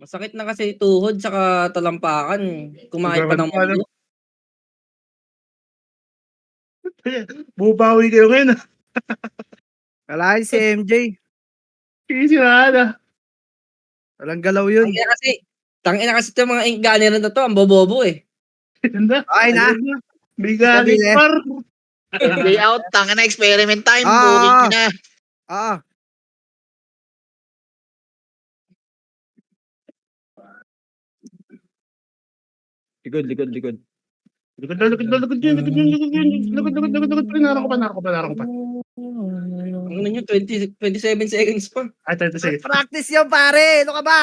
Masakit na kasi tuhod tsaka talampakan, kumain pa Naglalaro ng ka 'no? mangga. Bumabawi kayo ngayon, ah. Kalahin si MJ. Easy na, ah. Walang galaw yun. Tangina kasi 'tong mga ink gunner na 'to ang bobobo, eh. Ganda, Okey na. ayun na. May galit Stabile. par. MJ out, tangina experiment time, Oo, booking oo. nyo na. Oo. Likod. Likod daw, likod yun. Likod, pre. Narako pa. Ano niyo 27 seconds pa. Ay, 30 seconds. Practice yun pare, ano ka ba?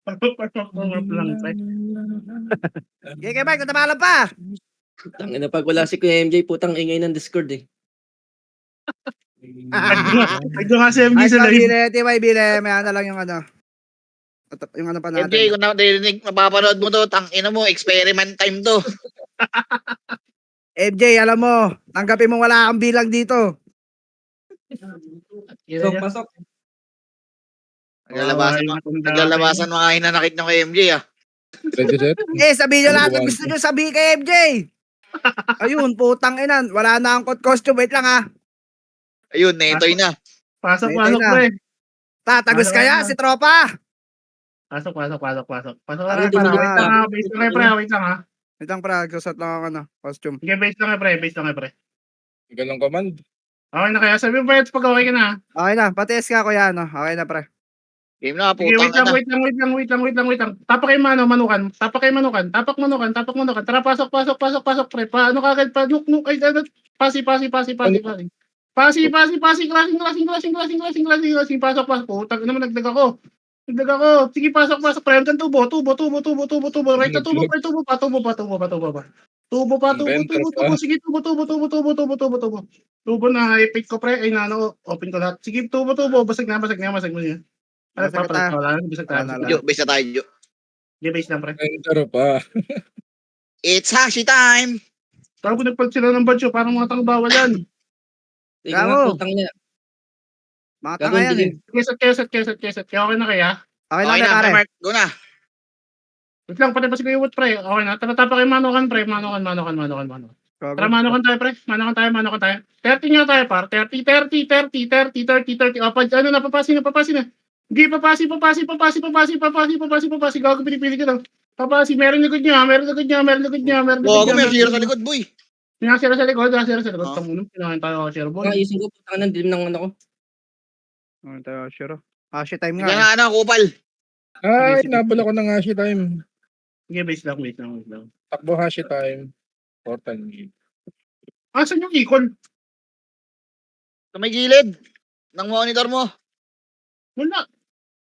lang, pre. Sige Mike, tatapalan pa. Tangina pag wala si Kuya MJ putang ingay ng Discord, eh. Nagdo nga si MJ Ayos sa lang live. bile, tibay bile, may ano lang yung ano. Yung ano pa MJ, natin. kung narinig, mapapanood mo to, tangina mo, experiment time to. MJ, alam mo, tanggapin mo wala kang bilang dito. Pasok. Naglalabasan mga hinanakit nyo kay MJ, ah. Ready, set? Sabihin nyo lahat ng gusto nyo sabihin kay MJ. Ayun, putang ina, wala na ang costume, wait lang ha. Ayun, netoy na. Pasok, na. pre. Tatagos Pasok kaya na. si tropa. Pasok. Pasok Ano, na, para. dinilit Wait pa. lang, pre. Wait lang, ha. Wait lang pre, gusot lang ako na, costume. Sige, base lang, pre. Ganong command. Okay na kaya. Sabi mo, pag okay ka na, ha. Okay na, patiis ka kuya, no? Okay na pre. Game na, Sige, putang wait ina. lang. Tapak kayo manukan. Tapak manukan. Tara, pasok, pre. Paano kagad pa? Nuk, ay, pasi. Klaseng. Pasok. Putang naman, nagdag ako. Sige, pasok. Pre, hanggang tubo. Right na tubo pa. Tubo pa. Sige, tubo. Tubo na, i-pick ko, pre. Ay, open ko lahat. Sige, tubo. Basag mo niya. Ano pa, wala na, bisag tayo. Jo, base na tayo, Jo. Hindi, base lang, pre. Enter pa. It's Hashi time! Saan ko nagpalit sila ng badyo? Parang mga tang bawal yan. Tingnan nga Gago. putang ina. Mga tanga yan eh. Keset. Kaya okay na kaya? Okay Okay na na, pare. Mark, go na. Wait lang, pati pa si Kuya Wood, pre. Okay na. Tara, tapa kayo manukan, pre. Manukan. Tara, manukan tayo, pre. Manukan tayo. 30 nga tayo, par. 30. O, ano na, papasin na. Hindi, papasi. Gago, pinipili ka lang. Papasi, meron likod niya. Bago, may zero sa likod, boy. Sinasira sa likod. Ah. Tangunong, kinahin tayo, share boy. Ayusin ko putang ina dilim ng ano ko. Okay tayo, sure. Hashi time Bigyan nga. nga, kupal. Ay, Sige. nabula ko ng hashi time. Sige, wait lang. Takbo hashi time. 4 Asan yung ikon? Sa may gilid ng monitor mo. Wala.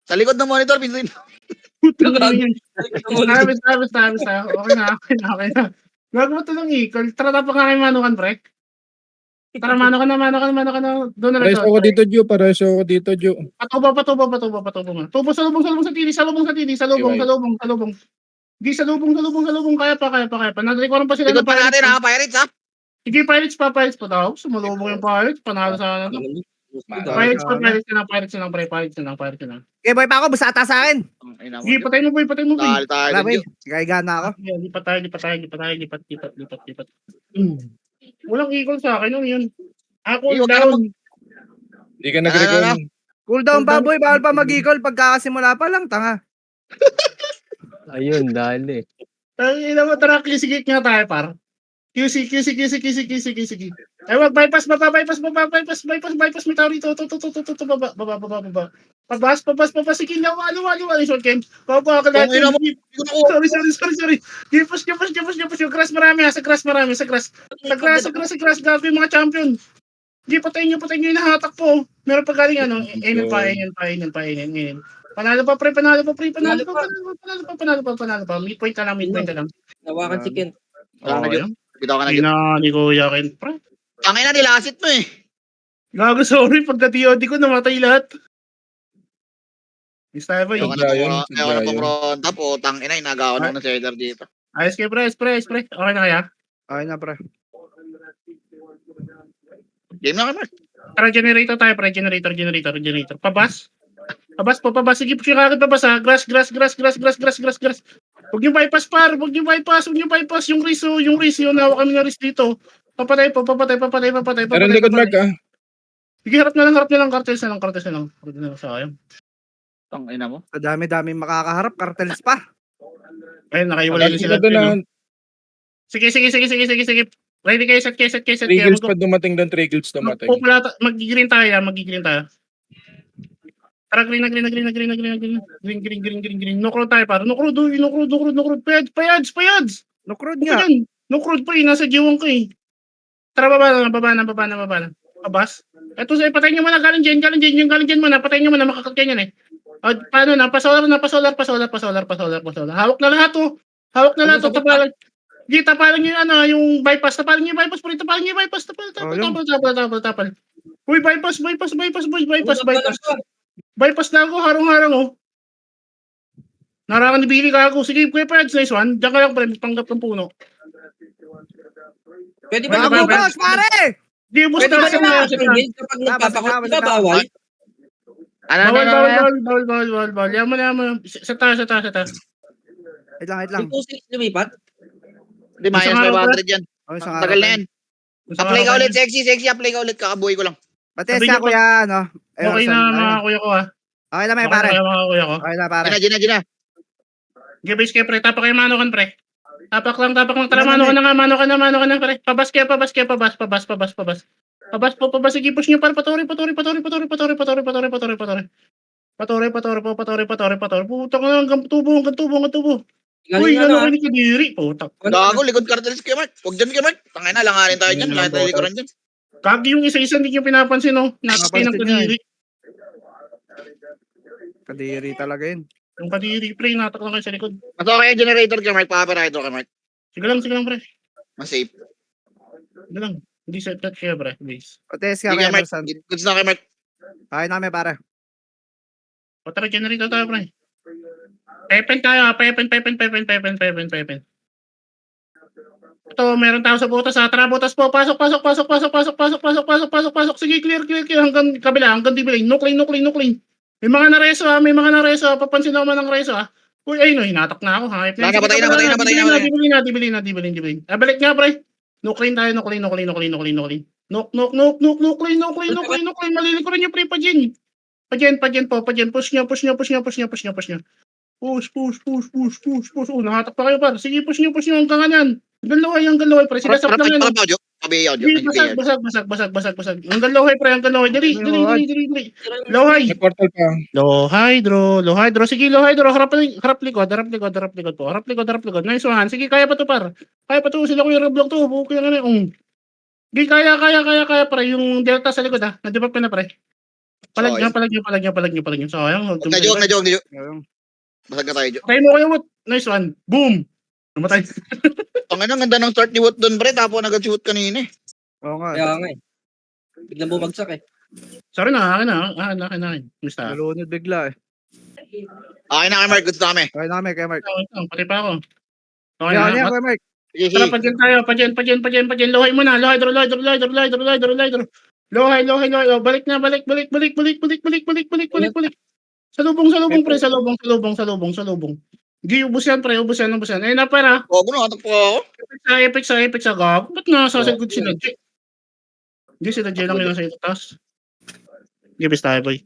Sa likod ng monitor, pinduin. Habis tayo. Okay na. Gago mo ito ng ikon. Tara, tapa nga kayo manukan, pre. Tara, manukan na. Doon na lang. Pareso ako dito, Jo. Patubo nga. Tubo sa lubong sa titi. Sa lubong. Di sa lubong. Kaya pa. Nag-record pa sila Likod ng pa natin, Pirates. ha, Pirates, ha? Sige, Pirates pa daw. Sumalubong yung Pirates. Panalo sa ano. Pirates na lang, pre. Okay boy pa ako, busata sa akin. Ay, naman, Sige, Jo. patay mo, boy. Dahil tayo, Wala boy, Jo. gaya na ako. Lipat tayo. Lipat. Walang ikon sa akin, yun. Ako, Ikon ka down. Hindi ka nag-recon. Cool down pa boy, bawal pa mag-equal pagkakasimula pa lang, tanga. Ayun, dali. Ang ina mo, tara, kisikik nga tayo, par. QC. Ay, wag, bypass, may tao rito. Baba. Pabas, sige, liwa, short game. Baba ka lahat. Tangina mo, hindi ko nakuha. Sorry. Push. Yung grass marami, sa grass. Gago yung mga champion. Hindi, patayin nyo yung nahatak po. Meron pa galing, Enen pa. Panalo pa. Mid point na lang. Nawakan si Ken. Wala na, Jo. Bitaw ka na, Jo. Ni Kuya Ken, pre. Tangina, nilasit mo, eh. Gago, sorry. Pagka TOD ko, namatay lahat. Style ba Ayaw yun? ka na pong ronda po. Tangina, inagawa na ng seller dito. Ayos kayo, pre. Okay na kaya? Okay na pre. Game na, Mark. Tara, generator tayo, pre. Generator. Pabas. Pabas po, pabas. Sige, push yung kagad pabas ha. Grass. Huwag yung bypass par. Huwag yung bypass. Yung riso. Nawa kami na ris dito. Papatay po. Meron likod Mark ah. Sige, harap na lang. Cartels na lang. Sayang. Tang ina mo. Sa dami-dami makakaharap, cartels pa. Ayun, nakaiwalay na sila. Sila doon na. Sige. Ready kayo, set. Triggles pa dumating doon. Triggles dumating. Mag-green tayo. Tara, green. No crude tayo, para. No crude. Payads. Nukrod Ano nga. yan? No crude pa eh. Nasa jiwang ko eh. Tara, baba na. Abas. Eto sa'yo, patayin nyo muna. Galing dyan muna. Patayin nyo muna. Makakagyan yan eh. Paano na? Pasolar. Hawak na lahat oh. Tapalan. Tapalan nyo yung bypass. Tapal. Uy, bypass. Bypass na ako. Harang oh. Narangan ni Billy kago. Sige, Kuya Pads, nice one. Diyan ka lang pre, panggap ng puno. Pwede ba Bago naman? boss, pare! Di, ubos Pwede na ba sa naman mga. sa Miguel kapag nagpapakot? Di ba bawal? Bawal. Yaman. Sa taas. Wait lang. Yung 2-6 lumipat? Hindi, minus Isang araw 500 yan. Oh, isang Tagal na araw. yan. Apply ka ulit, sexy. Apply ka ulit, kakabuhay ko lang. Patest Sabi ka niyo po- kuya, ano? Okay na mga kuya ko ah. Okay na may Okay pare. na mga kuya ko. Okay na pare. Gina. Give base kayo pre, tapak kayo mano kan pre. Tapak lang. Tara, Ano mano ka na pre. Pabas. Sige, push nyo para paturi. Paturi. Putak na hanggang tubo. Uy, Galing ano na. kayo ni Kadiri? Putak. Gago, likod cartels kayo, Mark. Huwag dyan kayo, Mark. Tangay na, langarin tayo dyan. Lahat tayo likuran dyan. Kagi yung isa-isa hindi nyo pinapansin no. Nakapin ng Napansin niya Kadiri. Kadiri talaga yun. Yung Kadiri pre, natak lang kayo sa likod. Mas okay yung generator kayo, Mark. Pakaperator kayo, Mark. Sige lang pre. Mas safe. Sige lang. Hindi set that siya pre. Base. Patest ka Sige, kay Mark. Emerson. Goods na kayo, Mark. Okay na may pare. O tara, generator tayo pre. Pepen tayo. Pepen. Ito, meron tayo sa butas ha. Tara, butas po. Pasok. Sige, clear. Hanggang kabila, hanggang dibilin. No clean. May mga nareso ha. Papansin ako man ng reso ha. Uy, ayun, hinatak na ako. Hype Wala na, patay na. Dibilin. Balik nga, pre. No clean tayo. Knock. Malilikuran yung pre pa dyan. Push nyo. Push. Nahatak pa kayo, par. Sige, push nyo hanggang kanan. Hanggang laway, pre. Sila sap lang yan. Audio. Sabi audio. Basag. Hanggang laway, pre. Dali. Laway. May portal pa. Low hydro. Sige, low hydro. Harap likod po. Nice one. Sige, kaya pa to, par. Sila ko yung reblock to. Bukay nga na. Hindi, kaya, pre. Yung delta sa likod, ha. Nadipap ka na, pre. Palag nyo. Sayang. Medyo. Ayun. Basag ka tayo, Jo. Kaya mo kayo, Wood. Nice one. Boom. Namatay. Ang ganda ng start ni Wood doon, pre. Tapos nag-shoot kanina eh. Oo nga. Kaya nga eh. Biglang bumagsak eh. Sorry na, akin na. Basta. Nalunod bigla eh. Okay na kayo, Mark. Goods na kami. Okay na may kay Mark. Pati pa ako. Okay Yan, na. yan kay Mark. Sige. Tara, padyan tayo. Padyan. Lohay mo na. Lohay. Oh, balik na. Balik. Salubong, pre. Salubong. Hindi, ubos yan, pre. Ubos yan. Ayun na, pera. Gago na, hatak pa ako. Epic sa gago. Ba't nasasagod sila, J? Hindi, sila J lang yung nasa ito, taas. Gibis tayo, boy.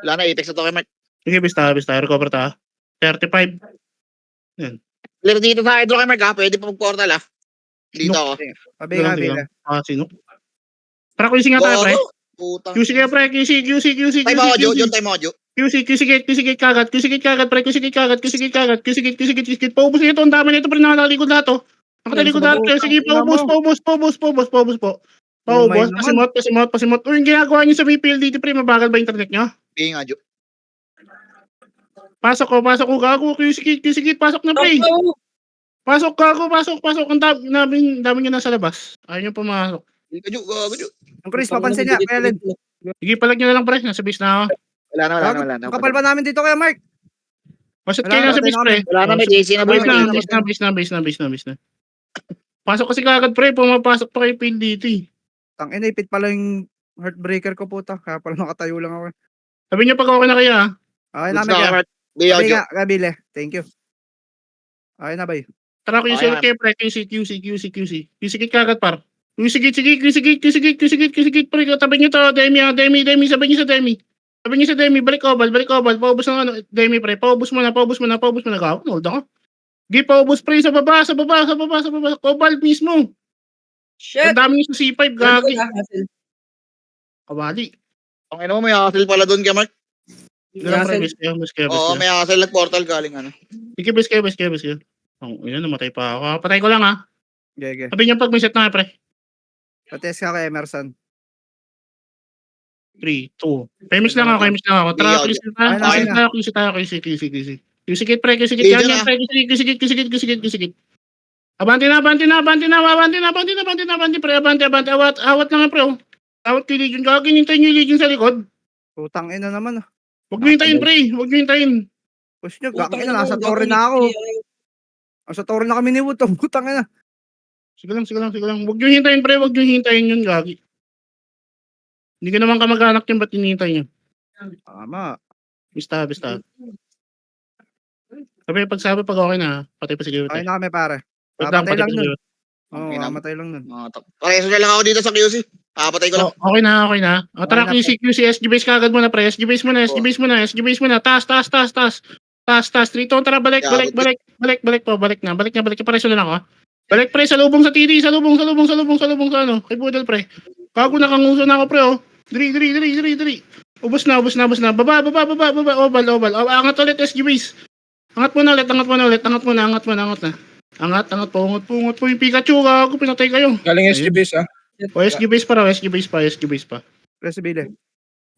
Wala na, Apex na to kay Mark. Gibis tayo. Recover tayo. 35. Clear dito sa hydro kay Mark, ha? Pwede pa mag-portal, ha? Dito ako. Pabi nga, Bile. Sino? Para QC nga tayo, pre. Putang. QC nga, pre. QC. Time ako, Jo. John, time ako, Jo. QC gate kagad, pre. QC gate. Paubos nito, ang dami nito, pre. Nakatalikod lahat, oh. Nakatalikod lahat. Sige, paubos po. Pasimot. Uy, yung ginagawa niyo sa BPL dito, pre. Mabagal ba internet niyo? Sige nga, Jo. Pasok ko, gago. QC gate, pasok na, pre. Pasok. Ang dami niyo nasa labas. Ayaw niyo pumasok. Sige ka, Jo. Gago, Jo. Ang Chris, papansin niya. Kaya Len. Sige, palag niyo na lang, pre. Nasa base na ako. Wala na. Ang kapal pa namin dito kaya Mark. Pasok Wala kayo na, nasa base, pre. Wala na, may JC na ba? Base na. Pasok kasi kagad, pre. Pumapasok pa kayo field dito, eh. Tang ina, ipit pala yung Heartbreaker ko puta. Kaya pala nakatayo lang ako. Sabi niyo pag okay na kayo ah. Okay Goods namin na kaya. Mark. Biyaw, Okay Jo. nga, Gabile. Thank you. Okay na ba yun? Tara QC Okay, ulit kayo pre. QC. QC kit kagad par. QC kit pre. Tabi niyo to. Demi. Sabi niyo sa Demi. Balik obal. Paubos ng ano. Demi pre. Paubos mo na. Gawa. Hold ako. Gi paubos pre sa baba. Obal mismo. Shit! Ang dami niyo sa C5. Gagi. Kawali. Ang ina mo, may hassle pala doon kay Mark. Ganun pre. Yasin. Bes kayo. Oo, may hassle. Nag-portal galing ano. Sige, bes kayo. Oh, yun, namatay pa ako. Patay ko lang ha. Gege. Sabi niya pag may set na pre. Patest ka kay Emerson. 3, 2. Famous lang ako. Tara, Biyaw, QC tayo. QC kit pre. QC kit. Legion, Yan, ah. pre. QC kit. Abante na, pre. Abante. Awat lang pre. Oh. Awat kay Legion. Gagawin hintayin niyo yung Legion sa likod. Putang ina naman. Huwag niyo hintayin pre. Push nyo. Gagawin na. Nasa torre na ako. Nasa torre na kami ni Wood. Putang ina. Sige lang. Huwag niyo hintayin pre. Huwag niyo hintayin yun, gagi. Hindi ka naman kamag-anak yun, ba't hinihintay niyo? Tama. Bista. Sabi pag okay na, patay pa siguro Okay tayo. na kami pare. Wait lang, Patay patay lang pa nun. siguro. Oo, Okay na. mamatay lang nun. Pareso na lang ako dito sa QC. Papatay ko lang. Oh, okay na. O tara, Okay na, QC, SG base kagad muna pre. SG base muna. Taas. 3 to, tara, balik po. Balik na. Pareso na lang ako. Balik pre, salubong sa TD, salubong sa ano, kay Budel pre. Bago nakanguso na ako pre oh. Diri. Ubos na. Baba. Obal. Angat ulit SG base. Angat mo na. Angat po yung Pikachu, gago, pinatay kayo. Galing SG base ah. O SG base pa. Press bile.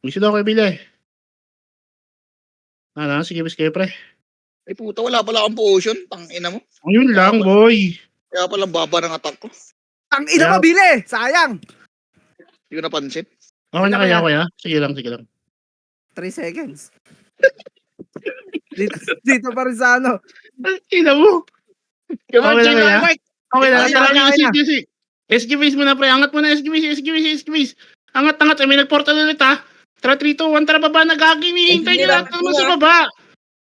Gusto daw kayo bili. Sige base kayo pre. Ay puta, wala pala akong potion. Tangina mo. Yun lang boy. Kaya pala baba ng attack ko. Ang ina mo bile! Sayang! Hindi ko napansin. Okay na kaya kuya? Sige lang. 3 seconds. dito pa rin sa ano. Ina mo. Come on, Okay Jay, na, Mark. Okay na, Ay, tara, okay na. QC. SG base mo na pre, angat mo na SG base. Angat, may nag-portal ulit ha. Tara 3, 2, 1, tara baba na gagi, hihintay nyo lahat naman sa baba.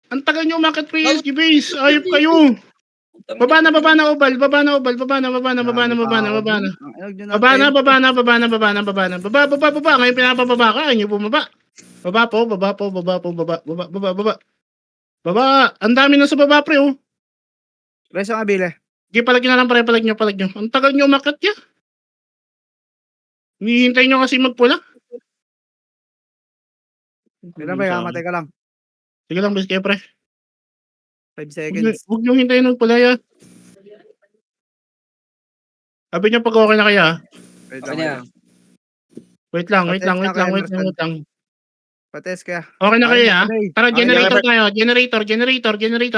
Ang tagal nyo umakit pre, SG base, ayop kayo. Baba na, obal. Baba na. Ngayon pinapababa ka, ayaw nyo bumaba. Baba. Ang dami na sa baba pre oh. Press ang bile. Sige, palagyan na lang pre, palag nyo. Ang tagal nyo umakit ya. Hinihintay nyo kasi magpula. Kailan ba yung matay ka lang? Sige lang, bis kayo pre. 5 seconds. Huwag nyo hintayin magpula ya. Sabi nyo pag okay na kaya. Wait Okay lang. na. Wait lang. Patest kaya. Okay na kayo ya. Tara, Okay, generator tayo. Generator.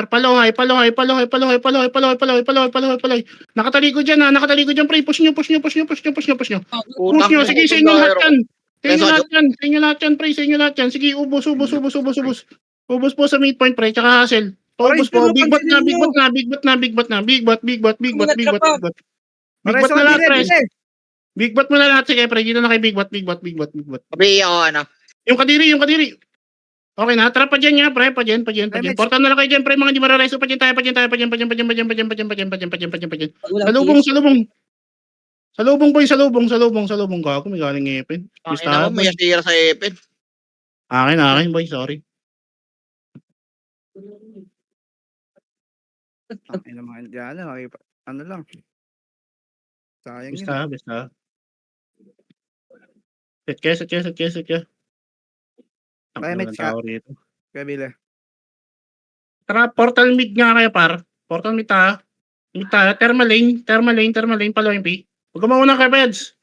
Palohay. Nakatalikod dyan pre. Push nyo. Push nyo. Sige, sa inyo lahat yan. Sa inyo lahat yan. Sige, ubos. Ubos po sa midpoint pre, tsaka hustle. Ubos po. Big bot na. Big bot na lahat pre. Big bot mo na lahat. Sige pre, dito na kay big bot. Sabi ako, ano. Yung kadiri. Okay na, tara pa dyan nga, pre, pa dyan. Portal na lang kayo dyan, pre, mga di marareso, pa dyan tayo. Salubong boy, salubong ka ako, may galing ngipin. Tangina mo, may asira sa Epen. Akin, boy, sorry. Ay naman dyan. Ano lang. Sayang yun. Basta. Set kaya. Kaya may chat. Kaya bile. Tara, portal mid nga kayo, par. Portal mid tayo. Thermalane, palo MP. Huwag ka mauna kay Beds.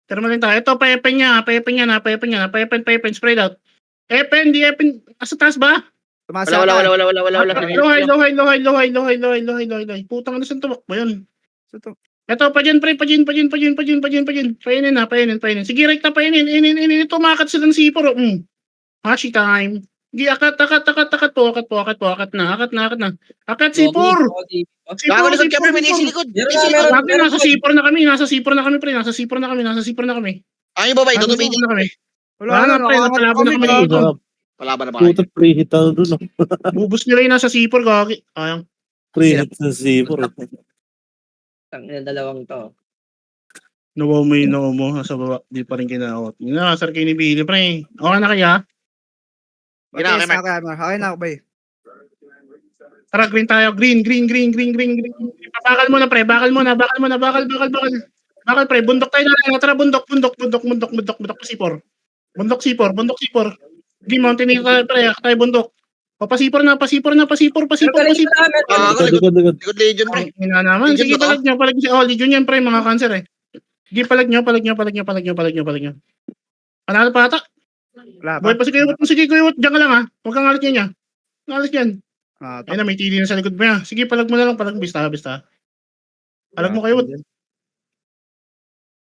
Thermalane tayo. Ito, pa-Epen niya, spread out. Epen, di Epen. Asa taas ba? Tumasa Wala. Lohay. Putang ano saan tumak ba yun? Ito. Ito, pa dyan. Painin na. Sige, right na painin. Ito, makat silang sipor. Hashi time. Sige, akat po. Akat na. Akat sipor. Gago likod ka, pre. May nasa likod. Meron na. Nasa sipor na kami, pre. Nasa sipor na kami. Ay, ba ba? Ito Nandun tumigil. na kami. Wala Wala na, na, pre. nakaangat Napalaban na kami. kami gago. dito. Wala ba na ba kayo? Puta pre-hit tayo dun. Bubus nila yung nasa C4, gagi. Ayang. Pre-hit sa zipper. Tangina dalawang to. Nawaw mo yung noo mo. Nasa baba. Di pa rin kinaot. Yun na, sir kayo ni Billy, pre. Okay na kaya? Patis na kaya, Mar. Okay na ako, bay. Tara, green tayo. Green. Bakal muna, pre. Bakal, pre. Bundok tayo na. Tara, bundok. C4. Bundok C4. Green mountain tayo, pre. Tayo bundok. Pasipor na. Pero galing sa namin. Ah, Likod. Likod Legion, pre. Ang ina naman. Legion Sige, ba to? palag nyo. Oh, Legion yan, pre. Mga cancer, eh. Sige, palag nyo. Panalo pa ata. Wala pa. Boy, sige, kuyot. Diyan ka lang, ha. Huwag kang alis yan, Alis yan. Ah, Ayun na, may tili na sa likod mo, ya. Sige, palag mo na lang. Bista. Palag mo kayo.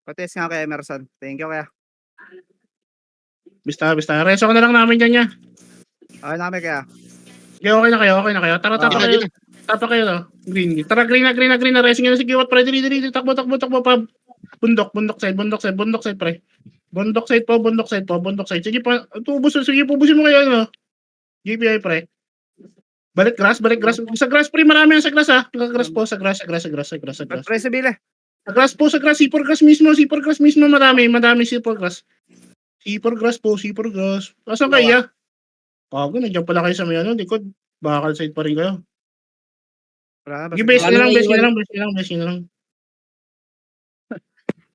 Patis nga kay Emerson. Thank you, kaya. Bista. Reso ka na lang namin dyan, ya. Okay na kami, kaya. Okay, okay na kayo. Tara, tapa Ah. kayo. Tapa kayo, no? Green. Tara, green na. Racing na. Sige, what, pre. Dili. Takbo, pa. Bundok side, pre. Bundok side po. Sige, pubusin mo kayo, no? GPI, pre. Balik grass. Sa grass, pre. Marami yan sa grass, ha. Sa grass. Pre, Sibile. Sa grass po. C4 grass mismo. Marami C4 grass. C4 grass. Asan kayo, ya? Nandiyan pala kayo sa may likod. Bakal side pa rin kayo. Wala na. Sige, base nyo lang.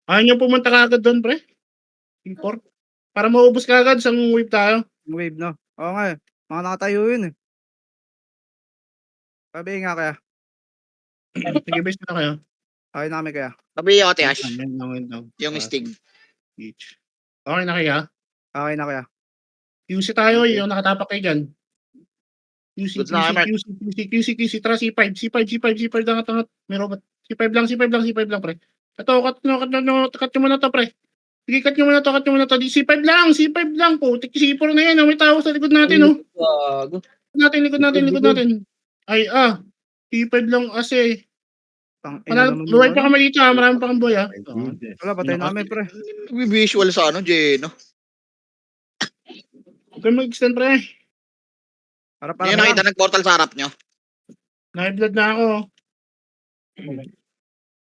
Ayaw nyo pumunta ka agad doon, pre. C4. Para maubos ka agad, isang wave tayo. Wave, no? Oo nga, eh. Mga nakatayo yun, eh. Sabi nga, kaya. Sige, base na kayo. Okay na kami, kaya. Sabi yung Ate Ash. Yan lang. Yung Stig. Each. Okay na kaya? Okay na, kaya. QC tayo, yung nakatapak kayo dyan. Good na, Mark. QC, tara C5 dangat. May robot. C5 lang, pre. Ito, cut nyo muna to, pre. Sige, cut nyo muna to. C5 lang po. C4 na yan, may tao sa likod natin, oh. Gago. Likod natin. Ay, C5 lang kasi. Buhay pa kami dito, marami pa kang buhay, Wala, patay namin, pre. May visual sa Jeno. Huwag kayo mag-extend, pre. Para Hindi nakita nag-portal sa harap nyo. Nai-blood na ako.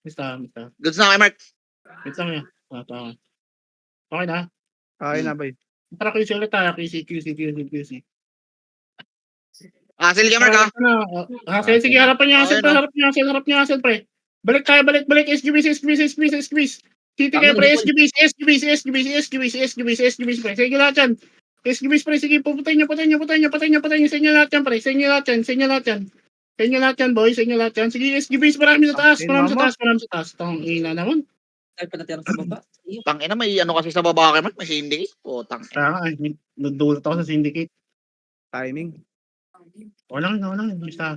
Basta. Goods na kayo, Mark. Wait lang yan. Okay na. Okay na, bay. Tara, QC ulit tayo. QC. Hassle ka, Mark, ha? Sige, harapan niya. Okay, Harap niya, pre. Balik tayo. SGBs. City kayo, pre. SGBs, pre. Sige lahat yan. SGBs, pre. Sige, patayin niyo. Sa inyo lahat yan, pre. Sa inyo lahat yan, boy. Sige, SGBs, marami sa taas. Tang ina naman. Ay, panatira sa baba. Iyo. Tangina, may ano kasi sa baba kay Mark. May syndicate. Tang. Nagdulot ako sa syndicate. Timing. Wala lang. Basta.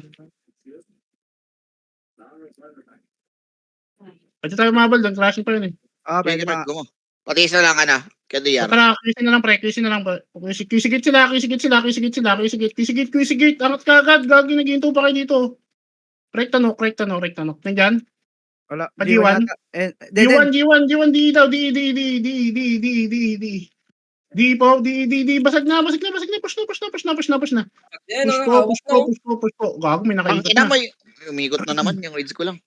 Pwede tayo mabal. Crashing pa yun, eh. Ah, Pwede, pwede Mark, na. gumo. Patis na lang, Kaya DR. Tara, QC na lang, pre. QC sila. Angat ka agad. Gagi, nag-iinto pa kayo dito. Correct tanok. Nandyan? Wala. G1? G1. G1, D daw. D. Basag na. Push na. Ayan, Push po. Gago, may Ang nakaikot ina na. mo, umikot na naman yung raids ko lang.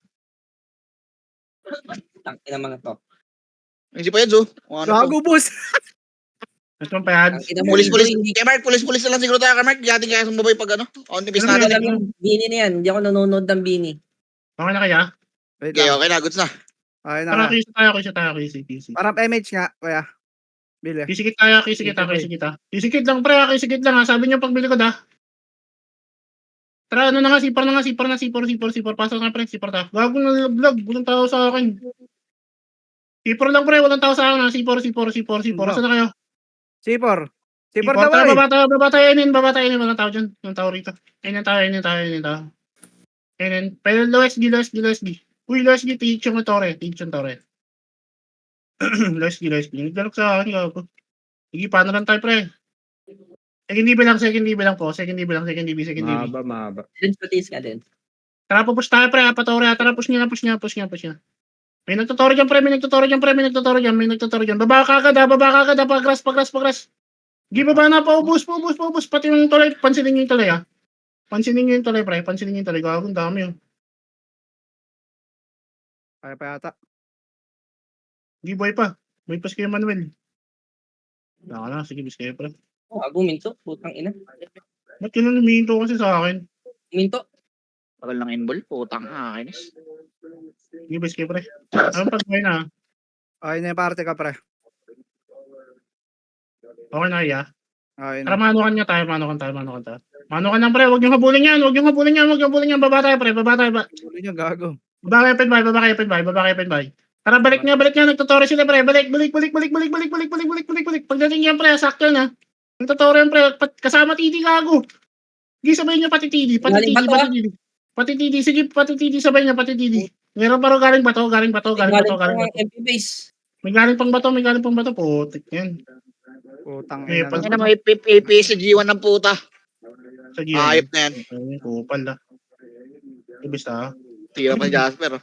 Tangina mga to. Yung si Payeds, Gago, boss. Ito ang payad. Tangina mo. Pulis. Hindi Kaya Mark, pulis na lang siguro tayo kay Mark. Yating kaya sumabay pag on the base Ano ko natin. alam yung bini na yan. Hindi ako nanonood ng bini. Okay na kaya? Wait Okay, lang. okay na, goods na. Okay na, Tara, kaya. QC tayo. QC. Parang MH nga, kaya. Bili. QC tayo. QC lang, pre. QC lang, ha. Sabi niyo pagbili ko, da. Tara, ano na nga, sipar. Pasok na, pre. Sipar ta. Gago na vlog. Walang tao sa akin. Sipar lang, pre. Walang tao sa akin, ha. Sipar. Saan na kayo? C4. C4 Sipar, daw, tara, eh. baba tayo, inin. Walang tao dyan. Walang tao rito. Inin tayo. Pero low SG. Uy, low SG, Tichong Torre. Low SG. Naglalok sa akin, gago. Sige, paano lang tayo, pre? Second DB lang po. Second DB. Mahaba. Dance patis ka din. Tara, push tayo, pre. Patore. Tara, push niya. May nagtuturo dyan, pre. May nagtuturo dyan, pre. May nagtuturo dyan. May nagtuturo dyan. Baba ka agad, ha. Baba ka agad, ha. Pagras, pagras, pagras. Gi, baba na. Paubos, paubos, paubos. Pati yung tulay. Pansinin nyo yung tulay, ha. Pansinin nyo yung tulay, pre. Pansinin nyo yung tulay. Gagawin dami yun. Kaya pa yata. Gi, boy pa. Boy pa si Kuya Manuel. Wala ka na. Sige, bis kayo, pre. Oh, ago minto. Putang ina. Ba't yun ang luminto kasi sa akin? Minto. Tagal ng inbol, putang kainis. Sige, bis kayo, pre. Anong pag-buhay na, ha? Okay na yung parte ka, pre. Okay na, ya. Okay Tara, na. manukan nga tayo. Manukan tayo. Manukan lang, pre. Huwag nyo habulin yan. Huwag nyo habulin yan. Huwag nyo habulin yan. Baba tayo, pre. Baba tayo. Tuloy niya, gago. Baba kayo, penbay. Baba kayo, penbay. Baba kayo, penbay. Tara, balik nga. Nagtuturo sila, pre. Balik. Pagdating yan, pre. Sakto na. Nagtuturo yan, pre. Kasama Titi, gago. Sige, sabay niya pati Titi. Galing ba to, ah? Pati Titi. Sige, pati Titi. Sabay niya, pati Titi. Meron pa rin galing bato. Galing pa ang MP base. May galing pang bato. Putik yan. Putang Eh, ina. pag- Ano may PPC G1 ng puta. Sa Ayop na yan. Ay, kupal na. Ibis na. Tira pa si Jasper.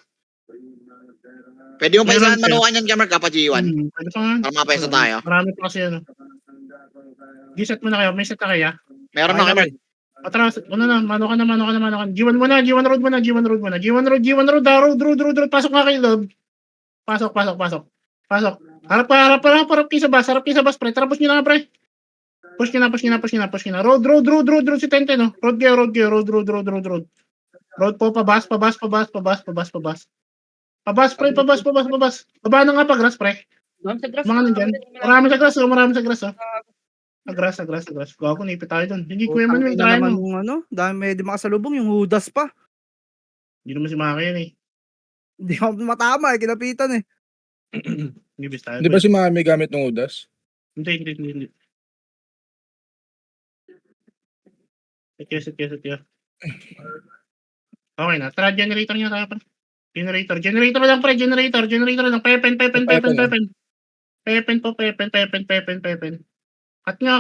Pwede mo pa Meron isaan siya. manukan yan, Jammer, kapag G1. Pwede pa nga. Para mapesa tayo. Marami pa kasi ano. Giset mo na kayo. May set na kaya. Meron na, Jammer. Atras, manukan. G1 mo na. G1 road. Road. Pasok nga kayo, loob. Pasok. Harap kayo sa bus, pre. Tara, push nyo na, pre. Push nyo na. Road. Si Tente, no? Road kayo. Road po, pabas. Pabas, pre. Baba na nga pagras, pre. Doon sa graph. Mga nandyan. Marami sa grass, oh. Agras. Gago, nipit tayo dun. Hindi, Kuya Putang Manuel, ina try naman mo. yung ano. Dami may di makasalubong, yung Judas pa. Hindi naman si Maki yan, eh. Hindi ako matama, kinapitan eh. Hindi, bis tayo. Di ba si Mami gamit ng Udas? Hindi. Set kayo. Okay na. Tara, generator niya tayo, pre. Generator lang, pre. Generator lang. Pepen. Cut nyo,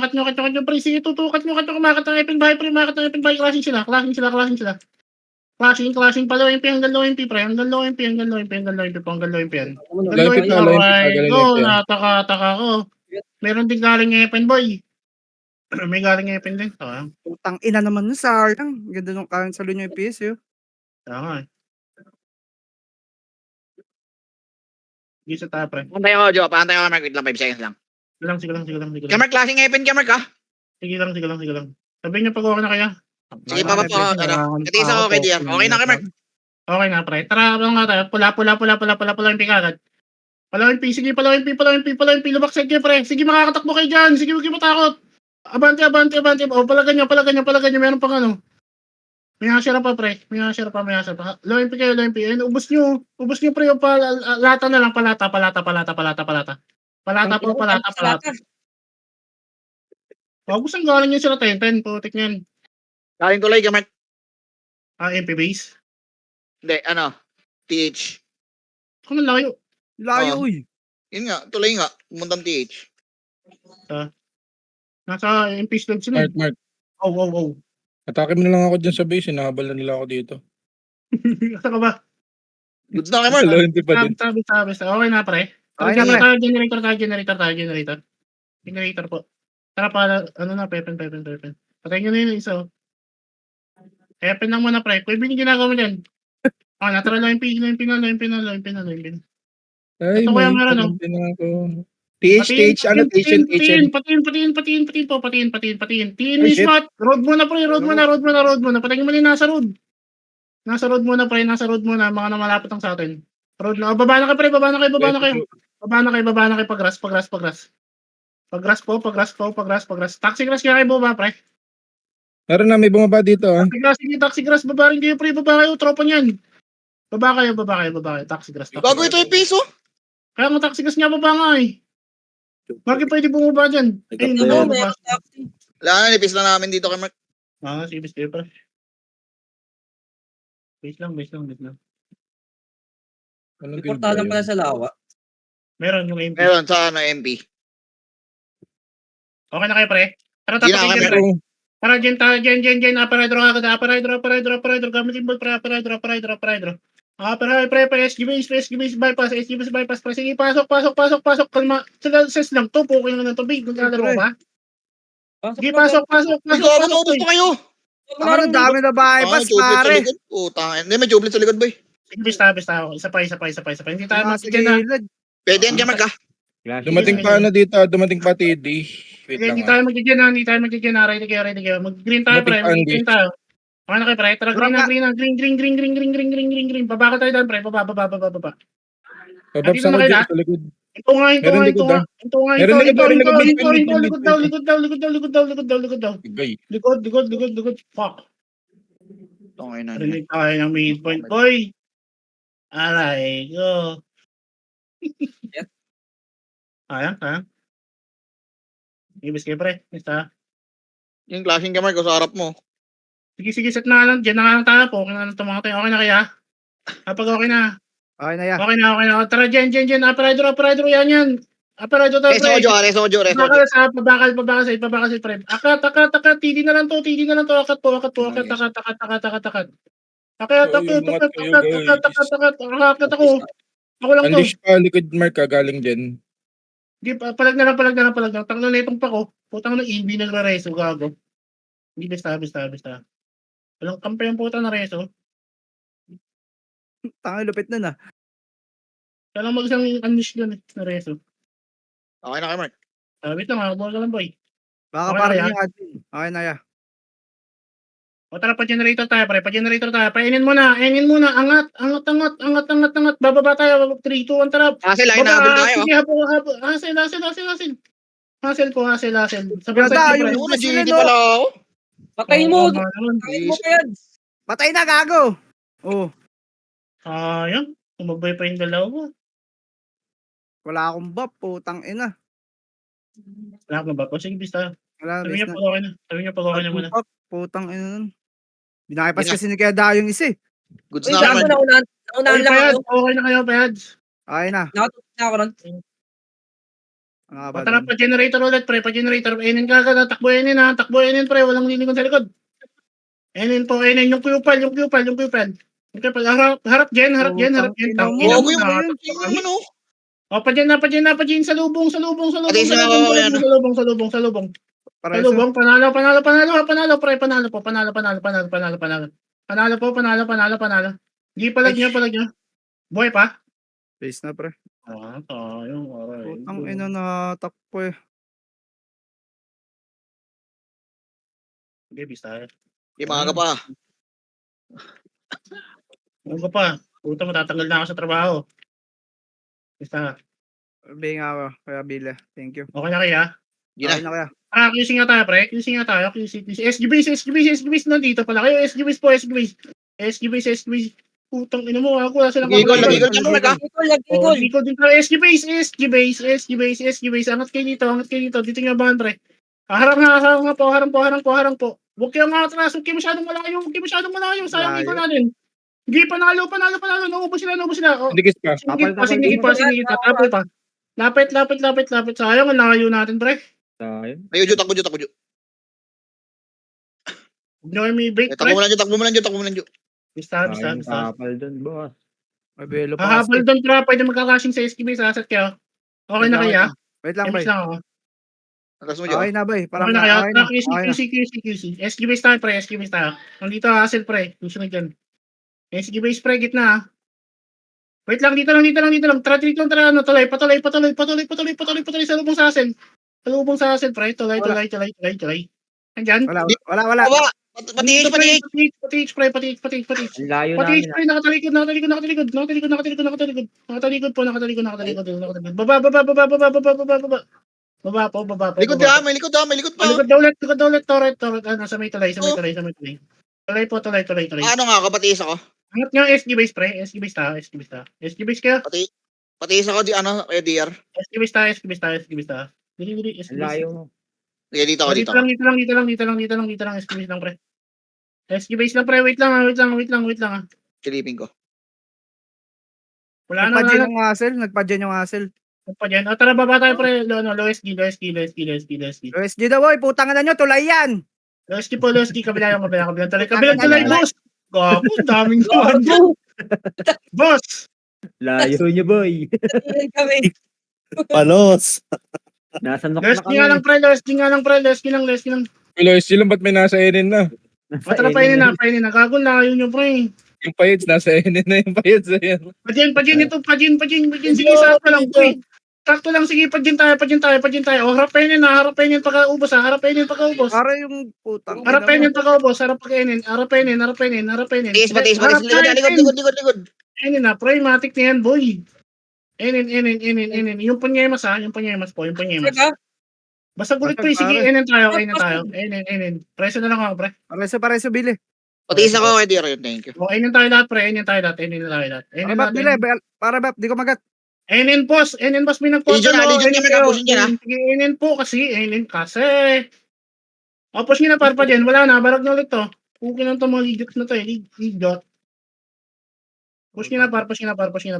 pre. Sige, tutukat nyo. Kumakat ng Epen Bahay, pre. Clashing sila. Clashing. Pala MP, hanggang low MP, pre. Hanggang low MP yan. Lapit na, galing Go, yan. nataka ko. Meron din galing Epen, boy. May galing Epen din. Tama. Putang ina naman nun, sayang. Ganda nung kain sa lunyo yung PS yun. Tama, eh. Gisa tayo, pre. Pantay ako, Jo. Pantay ako, Jammer. Wait lang, 5 seconds lang. Sige lang. Jammer, klaseng Epen, Jammer ka. Sige lang. Sabihin niyo pag okay na kaya. Sige, papa po. Katisa ako kay DR. Okay na, Jammer. Okay na, pre. Tara, ano nga tayo. Pula yung pikagat. Palawin P. Sige, palawin P. Lumaksad kayo, pre. Sige, makakatakbo kayo dyan. Sige, huwag kayo matakot. Abante. O, palagan nyo. Meron pang ano. May hasira pa, pre. May hasira pa. Low MP kayo. Ayun, ubos nyo, pre. Palata na lang. Palata. O, gusto ang galing nyo sila 10. Putik nyan. Galing tuloy, Jammer. MP base. Hindi, ano. TH. Ako na layo. Layo, Oh. uy. Yun nga, tuloy nga. Pumuntang TH. Nasa MP slug sila. Mark. Oh. Atake mo na lang ako dyan sa base. Hinahabol na nila ako dito. Asa ka ba? Goods na, Jammer. Loyalty pa din. Sabi. Okay na, pre. Okay na, pre. Generator po. Tara para, ano na, pepen. Patay nyo na yun, isa. Pepen lang muna, pre. Kuya, yung ginagawa mo dyan. Natara lang yung pin. Ay, Ito kaya meron, no? TH, ano, Tation. Patiin. Tiin mismo at road muna, pre. Road muna. Patay mo na yung nasa road. Nasa road muna, pre. Mga na malapit lang sa atin. Road na. Baba na kayo, pre. Baba na kayo. Pagras. Taxi grass kaya kayo baba, pre. Meron na, may bumaba dito, ah. Taxi grass. Baba rin kayo, pre. Baba kayo. Tropa niyan. Baba kayo. Taxi grass. Bago ito yung piso. Kaya mo taxi grass nga baba nga, eh. Bakit pwede bumaba dyan? Ito Ayun, mo, baba. meron taxi. Wala na, nipis lang namin dito kay Mark. Sige, bis kayo, pre. Base lang. Anong guild Reportahan ba lang pala yun? sa lawa. Meron yung MP. Meron sa ano, MP. Okay na kayo, pre? Tara, Hindi na tapakin kami, dyan, pre. Ito, Tara, dyan, Aparidro agad. Gamitin ball, pre. Aparidro. Pero pre, SG bypass, pre. Sige, pasok. Kalma. Sila, ses lang to, puking lang ng tubig. Kung lalaro ba? Sige, pasok. Ay, gago na utos pa kayo. Ang dami na bypass, Jublit sa pare. likod. Putang. Hindi, may jublit sa likod, boy. Sige, bista ako. Isa pa. Hindi tayo Nasa magsigyan na. gilid. Pwede yan, Jamag, ah. Dumating pa ano dito, dumating pa TD. Wait lang Hindi ah. tayo magigyan na. Ready kayo. Mag-green tayo, pre. Dumating pa, Mag-green tayo. Okay na kayo, pre. Tara, green. Baba ka tayo doon, pre. Baba. Bababs Nandito na ako kayo dyan lahat? sa likod. Ito nga. Meron likod, ah. Meron likod daw. Likod daw. Igay. Likod. Fuck. Tangay na. Rinig tayo ng midpoint, boy. Aray, go. Kaya. Ibis kayo, pre. Basta. Yung klaseng Jamag, sa harap mo. Sige, set na lang. Diyan na nga lang tayo po. Okay na lang tumakot tayo. Okay na kaya? Kapag okay na. Okay na yan. Okay na. Tara, dyan. Upper yan. Upper rider tayo, pre. Resojo. Pabakal sa pre. Akat. TD na lang to. Akat po. Akat. Akat ako. Ako lang to. Unleash pa, likod mark ka, galing dyan. Di, palag na lang. Tanggal na itong pako. Putang na EV nagra-reso, gago. Hindi, basta. Walang kampa yung putang na reso. Tangay, lupit nun ah. Kaya lang mag-isang unleash doon na reso. Okay na kayo, Mark. Wait lang, buwan ka lang, boy. Baka Okay parang na yan. yung admin. Okay na yan. O tara, pa-generator tayo, pre. Painin mo na. Angat. Bababa tayo. 3, 2, 1, tara. Kasi lain na habol tayo. Sige, habol. Hassel. Hassel. Sabi Brada, sa yung- pre. Yung nag-GD pala ako. Patayin mo! Tama naman. Patayin mo pa yan! Patay na, gago. Oh, Sayang. Tumabay pa yung dalawa. wala akong buff, putang ina. Wala ka ba? O sige, basta. Wala, Sabi niya na. pag okay na muna. Putang ina nun. Binakipas kasi ni Kaya Dayong isa eh. Goods Uy, na gago naman. na unahan lang ako. Okay na kayo, Payads. Okay na. Nakatulog na ako ron. Ang haba O tara, dun. pa-generator ulit, pre. Enin ka. Takbo enin, pre. Walang lilingon sa likod. Enin. Yung kupal. Harap, Jen. Ina mo. Gago yung ano. O, pa-Jen. Sa lubong. Pati sa ako, yan. Sa lubong. Pareso. Panalo, pre. Panalo. Hindi palag niya. Buhay pa? Face na, pre. Tayo. Putang ina na takpo eh. Okay, bista. Yung mga ka pa. Ano ka pa? Puta, matatanggal na ako sa trabaho. Bista. Sabi nga ako, Kaya Bila. Thank you. Okay na kaya? Yun na. Okay na kaya. QC nga tayo, pre. QC. SGBase nandito pala kayo. SGBase po. SGBase. Putang ina mo. Ako, nasa lang Gigol. Jamag, ah. Nag-equal. Dito tayo. SGBase. Angat kayo dito. Dito nga ba, pre? Harap po. Huwag kayong atras. Huwag kayo masyadong malayo. Sayang ito natin. Hindi, panalo. Naubos sila. Oh, Dikis pa. Sinigit pa. Tapos pa. Lapit. Sayang, ang layo natin, pre. Ay, takbo. Huwag nyo kayo may break, Takbo pre. mo lang, Jo. Bista. May belo pa. Hahabol doon, pre. Pwede magkakashing sa SGB. Sasat kayo. Okay na kaya? Wait lang, Emis bay. lang ako. Atas mo, Jo. Okay na, bay. Okay Parang na kaya? okay na. QC. SGB tayo, pre. Nandito, hassle, pre. Susunod dyan. SGB pre, gitna. Wait lang, dito lang. Tara, tuloy. Patuloy sa lubong sa hassle. Pre. Tuloy. Andyan? Wala. Baba. Pati, Pre. Layo Pati namin. pre, nakatalikod. Nakatalikod po. Baba. Likod ka, may likod pa. Likod daw ulit. Torret. Nasa may tulay. Tuloy po. Ano nga, kapatiis ako. Angat nga SG base, pre. SG base kayo. Patiis ako, DR. SG base ta. Dili. SG base. Layo mo. Sige, dito ako. Dito lang. SG base lang, pre. SG base lang, pre. Wait lang. Silipin ko. Wala na. Nagpa-gen yung hassle. Pa dyan. Tara, baba tayo, pre. Low SG. OSG daw, boy. Putang ina nyo, tulay yan. Low SG, kabila. Kabilang tulay, boss. Gapo, daming tuwan. Boss! Layo niyo, boy. Ayun kami. Palos. Nasa nok na Lesky nga lang, kami. pre. Lesky nga lang, pre. Lesky lang, lesky lang. Piloys lang, ba't may nasa Enin na? Nasa Matara pa Enen na, painin na. Kagol na, yun yung pre. Yung Payets, nasa Enin na yung Payets. Ayan. Pajin ito, pajin. Sige, sakto lang, pre. Sakto lang, sige, pajin tayo. O, harapin na, harapin pagkaubos, ha. Harapin pagkaubos. Para yung putang. Harapin pagkaubos, harapin. Tiis ba, tiis ba, tiis. Likod. Enin na, pre, matik na yan, boy. Enin. Yung panyemas, ha. Yung panyemas. Diba? Basta gulit, pre. Sige, enin tayo. Enin. Preso na lang ako, pre. Pareso, Bili. Patiis ako kay Dira yun. Thank you. O, enin tayo lahat, pre. Enin tayo lahat. Para bap, Bili. Para bap, di ko magat. Enin, boss, may nagportal. Legion na, Legion niya, push niya na. Sige, enin po kasi. O, push nyo na, parpa dyan. Wala na, barag na ulit to. Pukin lang to mga ligot na to, ligot. Push nyo na, push nyo.